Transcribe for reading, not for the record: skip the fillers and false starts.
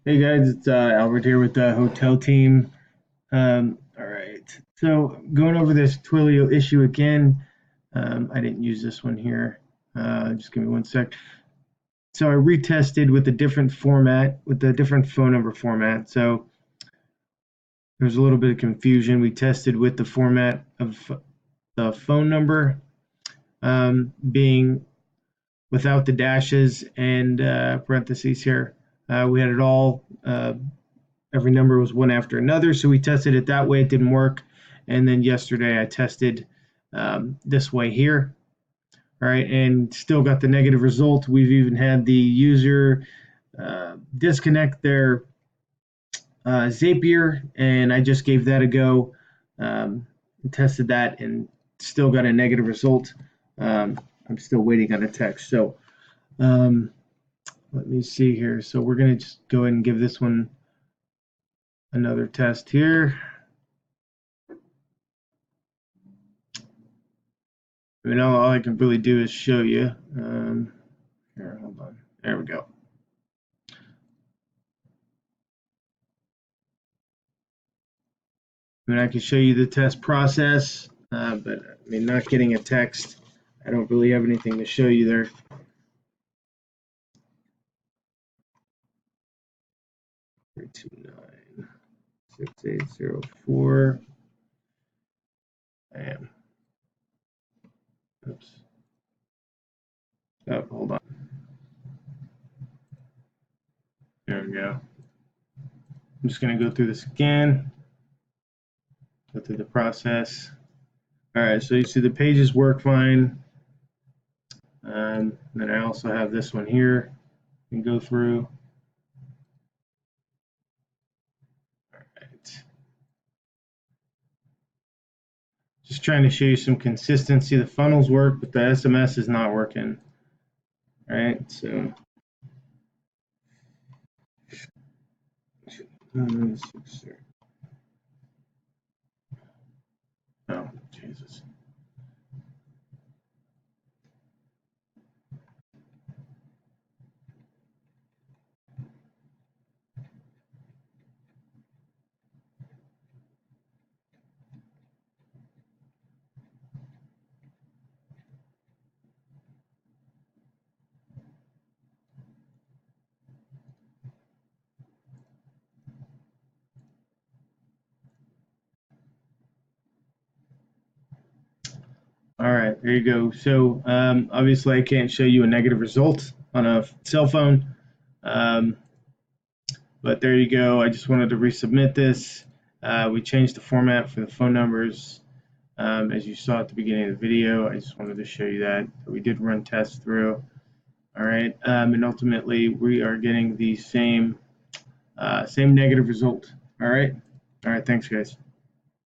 Hey guys, it's Albert here with the hotel team. All right, so going over this Twilio issue again. I didn't use this one here. Just give me one sec. So I retested with a different format, with a different phone number format. So there's a little bit of confusion. We tested with the format of the phone number being without the dashes and parentheses here. We had it all. Every number was one after another, so we tested it that way. It didn't work, and then yesterday I tested this way here. All right, and still got the negative result. We've even had the user disconnect their Zapier, and I just gave that a go, tested that, and still got a negative result. I'm still waiting on a text. So let me see here. So we're going to just go ahead and give this one another test here. I mean, all I can really do is show you. Here, hold on. There we go. I mean, I can show you the test process, but I mean, not getting a text, I don't really have anything to show you there. Three, 2, 9, 6, 8, 0, 4. Bam. Oops. Oh, hold on. There we go. I'm just going to go through this again. Go through the process. All right, so you see the pages work fine. Then I also have this one here. You can go through. All right. Just trying to show you some consistency. The funnels work, but the SMS is not working. All right, so. Oh, Jesus. All right, there you go. So obviously I can't show you a negative result on a cell phone, but there you go. I just wanted to resubmit this. We changed the format for the phone numbers, as you saw at the beginning of the video. I just wanted to show you that. We did run tests through. All right, and ultimately we are getting the same negative result. All right, thanks guys.